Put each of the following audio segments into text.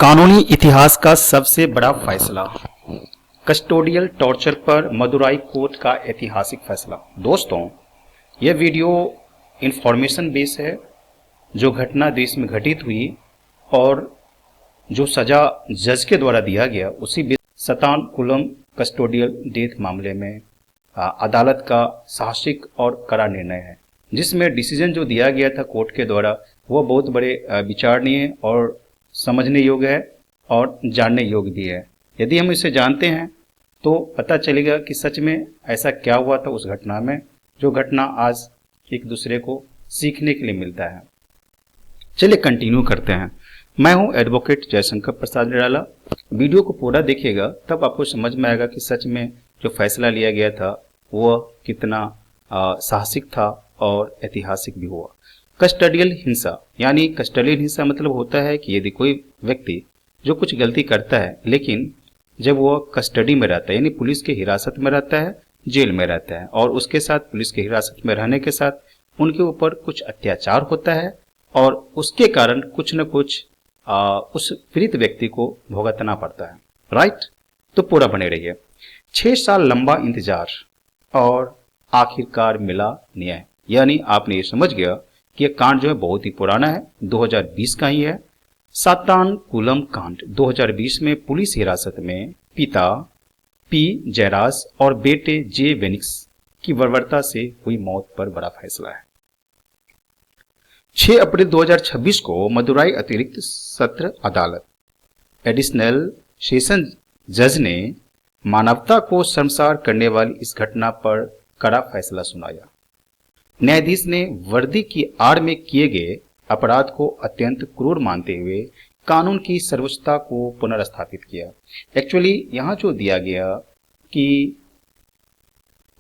कानूनी इतिहास का सबसे बड़ा फैसला, कस्टोडियल टॉर्चर पर मदुराई कोर्ट का ऐतिहासिक फैसला। दोस्तों, यह वीडियो इंफॉर्मेशन बेस है। जो घटना देश में घटित हुई और जो सजा जज के द्वारा दिया गया, उसी सतानकुलम कस्टोडियल डेथ मामले में अदालत का साहसिक और कड़ा निर्णय है, जिसमें डिसीजन जो दिया गया था कोर्ट के द्वारा वो बहुत बड़े विचारणीय और समझने योग्य है और जानने योग्य भी है। यदि हम इसे जानते हैं तो पता चलेगा कि सच में ऐसा क्या हुआ था उस घटना में, जो घटना आज एक दूसरे को सीखने के लिए मिलता है। चलिए कंटिन्यू करते हैं। मैं हूं एडवोकेट जयशंकर प्रसाद निराला। वीडियो को पूरा देखिएगा, तब आपको समझ में आएगा कि सच में जो फैसला लिया गया था वह कितना साहसिक था और ऐतिहासिक भी हुआ। कस्टडियल हिंसा, यानी कस्टडियल हिंसा मतलब होता है कि यदि कोई व्यक्ति जो कुछ गलती करता है, लेकिन जब वह कस्टडी में रहता है यानी पुलिस के हिरासत में रहता है, जेल में रहता है, और उसके साथ पुलिस के हिरासत में रहने के साथ उनके ऊपर कुछ अत्याचार होता है और उसके कारण कुछ न कुछ उस पीड़ित व्यक्ति को भुगतना पड़ता है। राइट? तो पूरा बने रहिए। 6 साल लंबा इंतजार और आखिरकार मिला न्याय। यानी आपने ये समझ गया कि यह कांड जो है बहुत ही पुराना है, 2020 का ही है। सातानकुलम कांड 2020 में पुलिस हिरासत में पिता पी जयराज और बेटे जे वेनिक्स की बर्बरता से हुई मौत पर बड़ा फैसला है। 6 अप्रैल 2026 को मदुराई अतिरिक्त सत्र अदालत एडिशनल सेशन जज ने मानवता को शर्मसार करने वाली इस घटना पर कड़ा फैसला सुनाया। न्यायाधीश ने वर्दी की आड़ में किए गए अपराध को अत्यंत क्रूर मानते हुए कानून की सर्वोच्चता को पुनर्स्थापित किया। एक्चुअली यहाँ जो दिया गया कि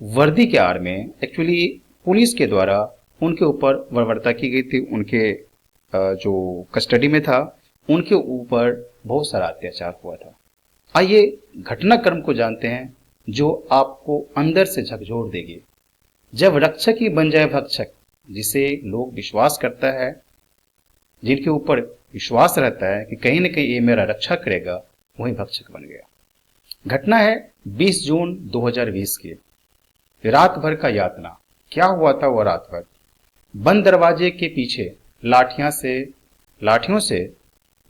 वर्दी के आड़ में एक्चुअली पुलिस के द्वारा उनके ऊपर बर्बरता की गई थी, उनके जो कस्टडी में था उनके ऊपर बहुत सारा अत्याचार हुआ था। आइए घटनाक्रम को जानते हैं जो आपको अंदर से झकझोर देगी। जब रक्षक ही बन जाए भक्षक, जिसे लोग विश्वास करता है, जिनके ऊपर विश्वास रहता है कि कहीं न कहीं ये मेरा रक्षा करेगा, वही भक्षक बन गया। घटना है 20 जून 2020 की। रात भर का यातना। क्या हुआ था वो रात भर? बंद दरवाजे के पीछे लाठियों से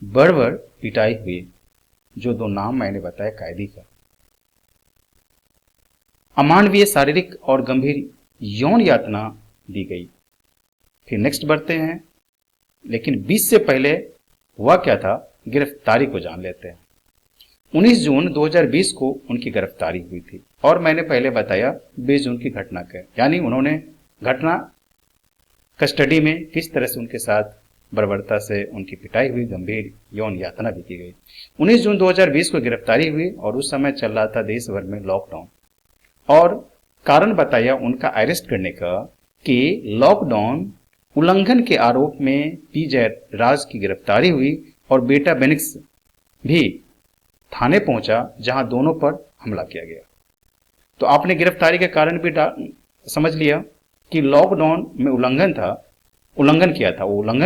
बड़ पिटाई हुई। जो 2 नाम मैंने बताया कैदी का। अमानवीय शारीरिक और गंभीर यौन यातना दी गई। फिर नेक्स्ट बढ़ते हैं, लेकिन 20 से पहले हुआ क्या था, गिरफ्तारी को जान लेते हैं। 19 जून 2020 को उनकी गिरफ्तारी हुई थी और मैंने पहले बताया 20 जून की घटना का, यानी उन्होंने घटना कस्टडी में किस तरह से उनके साथ बर्बरता से उनकी पिटाई हुई, गंभीर यौन यातना भी की गई। 19 जून 2020 को गिरफ्तारी हुई और उस समय चल रहा था देश भर में लॉकडाउन, और कारण बताया उनका अरेस्ट करने का कि लॉकडाउन उल्लंघन के आरोप में पी जयराज की गिरफ्तारी हुई और बेटा बेनिक्स भी थाने पहुंचा, जहां दोनों पर हमला किया गया। तो आपने गिरफ्तारी के कारण भी समझ लिया कि लॉकडाउन में उल्लंघन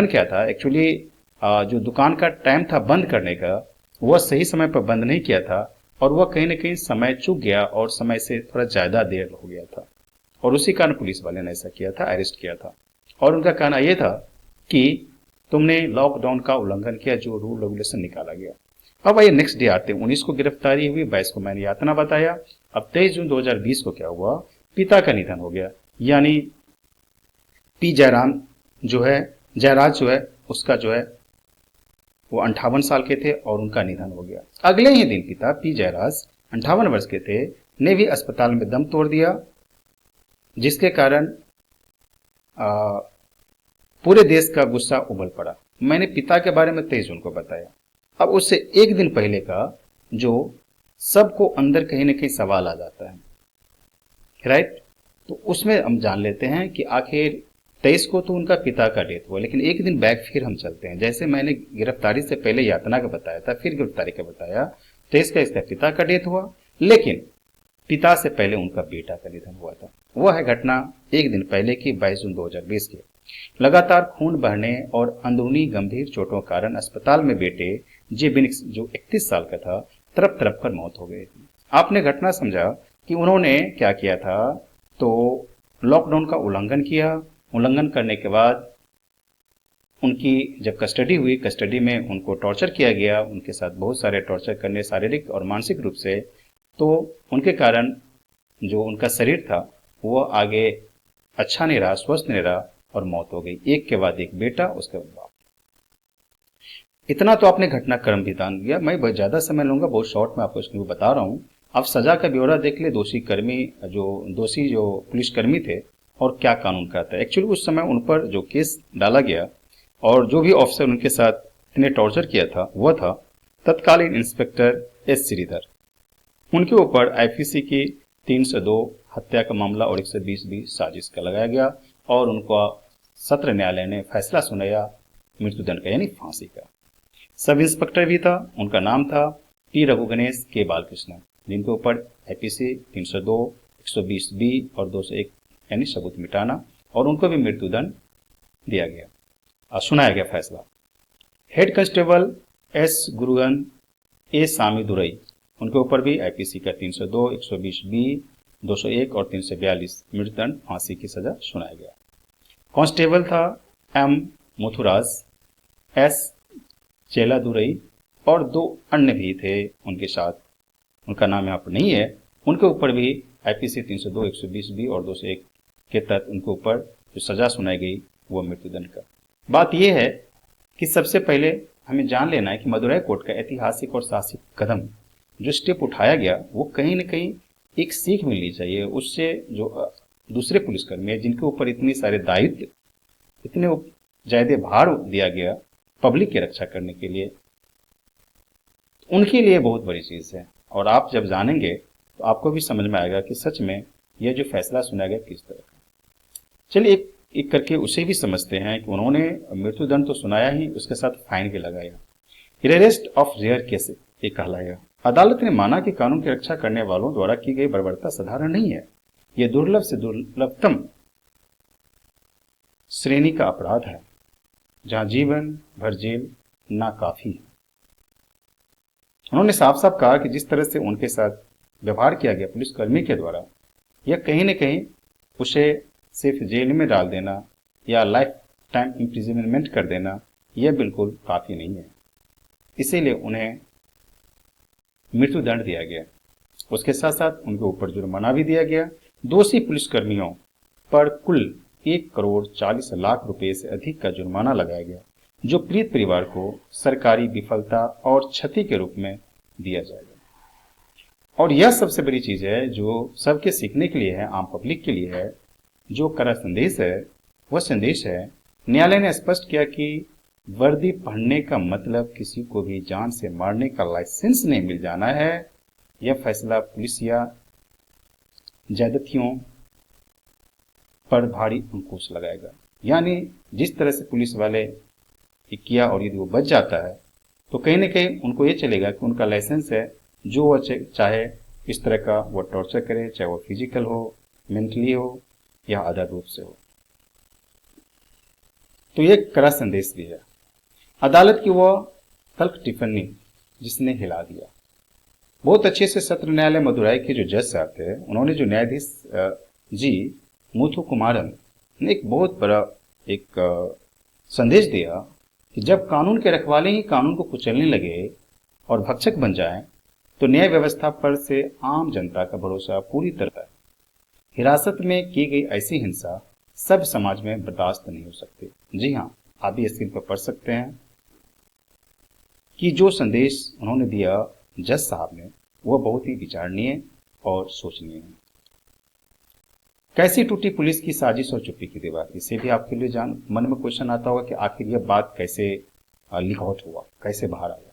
क्या था। एक्चुअली जो दुकान का टाइम था बंद करने का, वह सही समय पर बंद नहीं किया था और वह कहीं न कहीं समय चूक गया और समय से थोड़ा ज़्यादा देर हो गया था, और उसी कारण पुलिस वाले ने ऐसा किया था, अरेस्ट किया था। और उनका कहना यह था कि तुमने लॉकडाउन का उल्लंघन किया, जो रूल रेगुलेशन निकाला गया। अब आइए नेक्स्ट डे आते हैं। 19 को गिरफ्तारी हुई, 22 को मैंने यातना बताया। अब 23 जून 2020 को क्या हुआ, पिता का निधन हो गया, यानी पी जयराज जो है उसका जो है वो 58 साल के थे और उनका निधन हो गया। अगले ही दिन पिता पी जयराज 58 वर्ष के थे, ने भी अस्पताल में दम तोड़ दिया, जिसके कारण पूरे देश का गुस्सा उबल पड़ा। मैंने पिता के बारे में 23 जून को बताया। अब उससे एक दिन पहले का जो सबको अंदर कहीं ना कहीं सवाल आ जाता है, राइट? तो उसमें हम जान लेते हैं कि आखिर 23 को तो उनका पिता का डेथ हुआ, लेकिन एक दिन बैक फिर हम चलते हैं। जैसे मैंने गिरफ्तारी से पहले यातना का बताया था, फिर गिरफ्तारी का बताया, 23 का इसका पिता का डेथ हुआ, लेकिन पिता से पहले उनका बेटा का निधन हुआ था। वह है घटना एक दिन पहले की 22 जून 2020 की। लगातार खून बहने और अंदरूनी गंभीर चोटों के कारण अस्पताल में बेटे जे बिनिक्स जो 31 साल का था, तड़प तड़प कर मौत हो गई थी। आपने घटना समझा कि उन्होंने क्या किया था, तो लॉकडाउन का उल्लंघन करने के बाद उनकी जब कस्टडी हुई, कस्टडी में उनको टॉर्चर किया गया, उनके साथ बहुत सारे टॉर्चर करने शारीरिक और मानसिक रूप से, तो उनके कारण जो उनका शरीर था वो आगे अच्छा नहीं रहा, स्वस्थ नहीं रहा और मौत हो गई। एक के बाद एक बेटा, उसके बाद बाप। इतना तो आपने घटनाक्रम भी जान लिया। मैं बहुत ज्यादा समय लूंगा, बहुत शॉर्ट में आपको इसको बता रहा हूँ। आप सजा का ब्यौरा देख ले, दोषी जो पुलिसकर्मी थे और क्या कानून कहता है। एक्चुअली उस समय उन पर जो केस डाला गया और जो भी ऑफिसर उनके साथ इतने टॉर्चर किया था वह था तत्कालीन इंस्पेक्टर एस श्रीधर। उनके ऊपर आईपीसी की 302 हत्या का मामला और 120 भी साजिश का लगाया गया और उनको सत्र न्यायालय ने फैसला सुनाया मृत्युदंड का, यानी फांसी का। सब इंस्पेक्टर भी था, उनका नाम था टी रघु गणेश के बालकृष्ण, जिनके ऊपर आईपीसी 302, 120 बी और 201 यानी सबूत मिटाना, और उनको भी मृत्युदंड दिया गया, सुनाया गया फैसला। हेड कांस्टेबल एस गुरुगन ए सामी दुरई, उनके ऊपर भी आईपीसी का 302, 120 बी, 201 और 342 मृत्युदंड फांसी की सजा सुनाया गया। कांस्टेबल था एम मुथुराज, एस चेलादुरई और 2 अन्य भी थे उनके साथ, उनका नाम यहाँ पर नहीं है। उनके ऊपर भी आईपीसी 302, 120 बी और 201 के तहत उनके ऊपर जो सजा सुनाई गई वो मृत्युदंड का। बात यह है कि सबसे पहले हमें जान लेना है कि मदुरई कोर्ट का ऐतिहासिक और साहसिक कदम जो स्टेप उठाया गया वो कहीं न कहीं एक सीख मिलनी चाहिए उससे। जो दूसरे पुलिसकर्मी है जिनके ऊपर इतने सारे दायित्व, इतने ज्यादा भार दिया गया पब्लिक की रक्षा करने के लिए, उनके लिए बहुत बड़ी चीज है। और आप जब जानेंगे तो आपको भी समझ में आएगा कि सच में यह जो फैसला सुना गया किस तरह का। चलिए एक एक करके उसे भी समझते हैं कि उन्होंने मृत्युदंड तो सुनाया ही, उसके साथ फाइन भी लगाया। अरेस्ट ऑफ रेयर केस ये कहलाया। अदालत ने माना कि कानून की रक्षा करने वालों द्वारा की गई बर्बरता साधारण नहीं है, यह दुर्लभ से दुर्लभतम श्रेणी का अपराध है जहां जीवन भर जेल नाकाफी है। उन्होंने साफ साफ कहा कि जिस तरह से उनके साथ व्यवहार किया गया पुलिसकर्मी के द्वारा, यह कहीं न कहीं उसे सिर्फ जेल में डाल देना या लाइफ टाइम इम्प्रिजनमेंट कर देना, यह बिल्कुल काफी नहीं है। इसीलिए उन्हें मृत्युदंड दिया गया। उसके साथ साथ उनके ऊपर जुर्माना भी दिया गया। दोषी पुलिसकर्मियों पर कुल 1,40,00,000 रुपए से अधिक का जुर्माना लगाया गया, जो पीड़ित परिवार को सरकारी विफलता और क्षति के रूप में दिया जाएगा। और यह सबसे बड़ी चीज है जो सबके सीखने के लिए है, आम पब्लिक के लिए है। जो कड़ा संदेश है वह संदेश है, न्यायालय ने स्पष्ट किया कि वर्दी पहनने का मतलब किसी को भी जान से मारने का लाइसेंस नहीं मिल जाना है। यह फैसला पुलिस या ज्यादतियों पर भारी अंकुश लगाएगा। यानी जिस तरह से पुलिस वाले किया और यदि वो बच जाता है तो कहीं ना कहीं उनको ये चलेगा कि उनका लाइसेंस है, जो वो चाहे इस तरह का वो टॉर्चर करे, चाहे वो फिजिकल हो, मेंटली हो या अदर रूप से हो। तो ये कड़ा संदेश भी है। अदालत की वो तल्ख टिप्पणी जिसने हिला दिया। बहुत अच्छे से सत्र न्यायालय मदुरई के जो जज साहब थे, उन्होंने जो न्यायाधीश जी मुथु कुमारन ने एक बहुत बड़ा एक संदेश दिया कि जब कानून के रखवाले ही कानून को कुचलने लगे और भक्षक बन जाए तो न्याय व्यवस्था पर से आम जनता का भरोसा पूरी तरह। हिरासत में की गई ऐसी हिंसा सब समाज में बर्दाश्त नहीं हो सकती। जी हाँ, आप भी स्क्रीन पर पढ़ सकते हैं कि जो संदेश उन्होंने दिया जज साहब ने वह बहुत ही विचारणीय और सोचनीय है। कैसी टूटी पुलिस की साजिश और चुप्पी की दीवार, इसे भी आपके लिए मन में क्वेश्चन आता होगा कि आखिर यह बात कैसे लीक आउट हुआ, कैसे बाहर आया।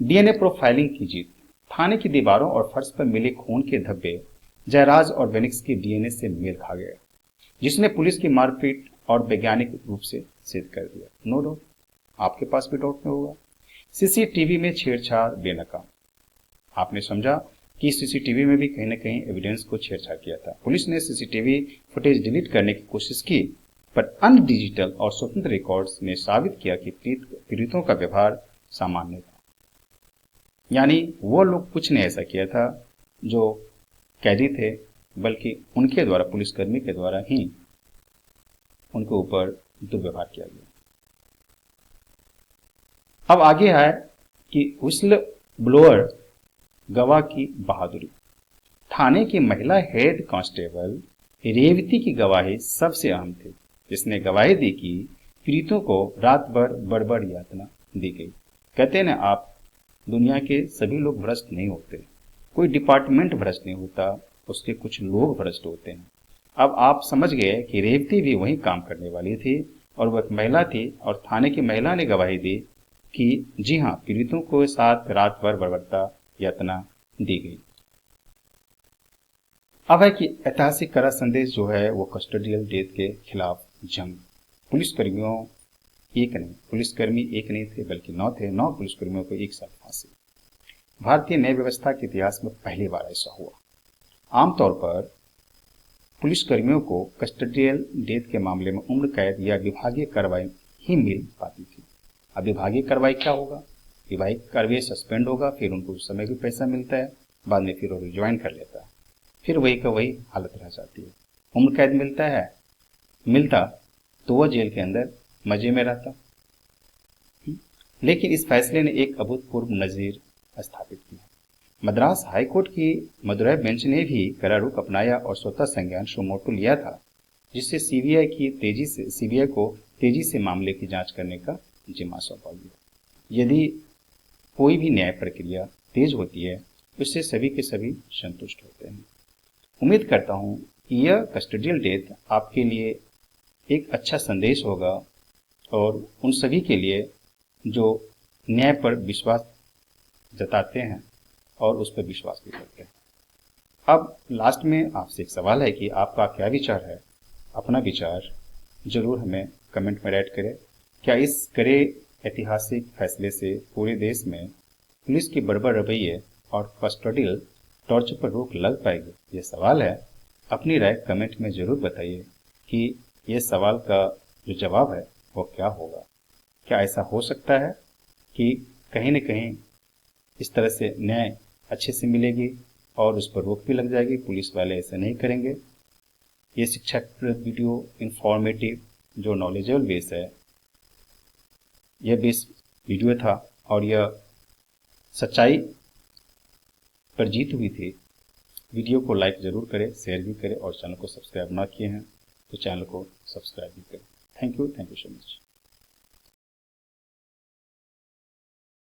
डीएनए प्रोफाइलिंग की जीत। थाने की दीवारों और फर्श पर मिले खून के धब्बे जयराज और वेनिक्स के डीएनए से मेल खा गया, जिसने पुलिस की मारपीट और वैज्ञानिक रूप से सिद्ध कर दिया। नो डाउट आपके पास भी डाउट में होगा। सीसीटीवी में छेड़छाड़ बेनकाम। आपने समझा कि सीसीटीवी में भी कहीं न कहीं एविडेंस को छेड़छाड़ किया था। पुलिस ने सीसीटीवी फुटेज डिलीट करने की कोशिश की, पर अन्य डिजिटल और स्वतंत्र रिकॉर्ड्स ने साबित किया कि पीड़ितों का व्यवहार सामान्य था। यानी वो लोग कुछ ने ऐसा किया था जो कैदी थे, बल्कि उनके द्वारा, पुलिसकर्मी के द्वारा ही उनके ऊपर दुर्व्यवहार किया गया। अब आगे है कि व्हिस्ल ब्लोअर गवाह की बहादुरी। थाने की महिला हेड कांस्टेबल रेवती की गवाही सबसे अहम थी, जिसने गवाही दी कि पीड़ितों को रात भर बड़बड़ यातना दी गई। कहते हैं ना, आप दुनिया के सभी लोग भ्रष्ट नहीं होते, कोई डिपार्टमेंट भ्रष्ट नहीं होता, उसके कुछ लोग भ्रष्ट होते हैं। अब आप समझ गए कि रेवती भी वही काम करने वाली थी और वह एक महिला थी, और थाने की महिला ने गवाही दी कि जी हाँ, पीड़ितों को साथ रात भर बर्बरता यातना दी गई। अब है कि ऐतिहासिक कड़ा संदेश जो है वो कस्टोडियल डेथ के खिलाफ जंग। पुलिसकर्मियों पुलिसकर्मी एक नहीं थे, बल्कि 9 थे। 9 पुलिसकर्मियों को एक साथ फांसी। भारतीय न्याय व्यवस्था के इतिहास में पहली बार ऐसा हुआ। आमतौर पर पुलिसकर्मियों को कस्टोडियल डेथ के मामले में उम्र कैद या विभागीय कार्रवाई ही मिल पाती थी। अब विभागीय कार्रवाई क्या होगा? विभागीय कार्रवाई सस्पेंड होगा, फिर उनको उस समय भी पैसा मिलता है, बाद में फिर वो रिज्वाइन कर लेता है, फिर वही का वही हालत रह जाती है। उम्र कैद मिलता तो वह जेल के अंदर मजे में रहता। लेकिन इस फैसले ने एक अभूतपूर्व नजीर स्थापित किया। मद्रास हाईकोर्ट की मदुरै बेंच ने भी कड़ा रुख अपनाया और स्वतः संज्ञान सुमोटो लिया था, जिससे सीबीआई को तेजी से मामले की जांच करने का जिम्मा सौंपा गया। यदि कोई भी न्याय प्रक्रिया तेज होती है तो इससे सभी के सभी संतुष्ट होते हैं। उम्मीद करता हूं कि यह कस्टोडियल डेथ आपके लिए एक अच्छा संदेश होगा और उन सभी के लिए जो न्याय पर विश्वास जताते हैं और उस पर विश्वास भी करते हैं। अब लास्ट में आपसे एक सवाल है कि आपका क्या विचार है? अपना विचार जरूर हमें कमेंट में राइट करें। क्या इस कड़े ऐतिहासिक फैसले से पूरे देश में पुलिस की बर्बर रवैये और कस्टोडियल टॉर्चर पर रोक लग पाएगी? ये सवाल है। अपनी राय कमेंट में जरूर बताइए कि ये सवाल का जो जवाब है वो क्या होगा। क्या ऐसा हो सकता है कि कहीं न कहीं इस तरह से न्याय अच्छे से मिलेगी और उस पर रोक भी लग जाएगी, पुलिस वाले ऐसा नहीं करेंगे? ये शिक्षाप्रद वीडियो, इंफॉर्मेटिव, जो नॉलेजेबल बेस है, यह बेस वीडियो था और यह सच्चाई पर जीत हुई थी। वीडियो को लाइक जरूर करें, शेयर भी करें और चैनल को सब्सक्राइब ना किए हैं तो चैनल को सब्सक्राइब भी करें। Thank you so much.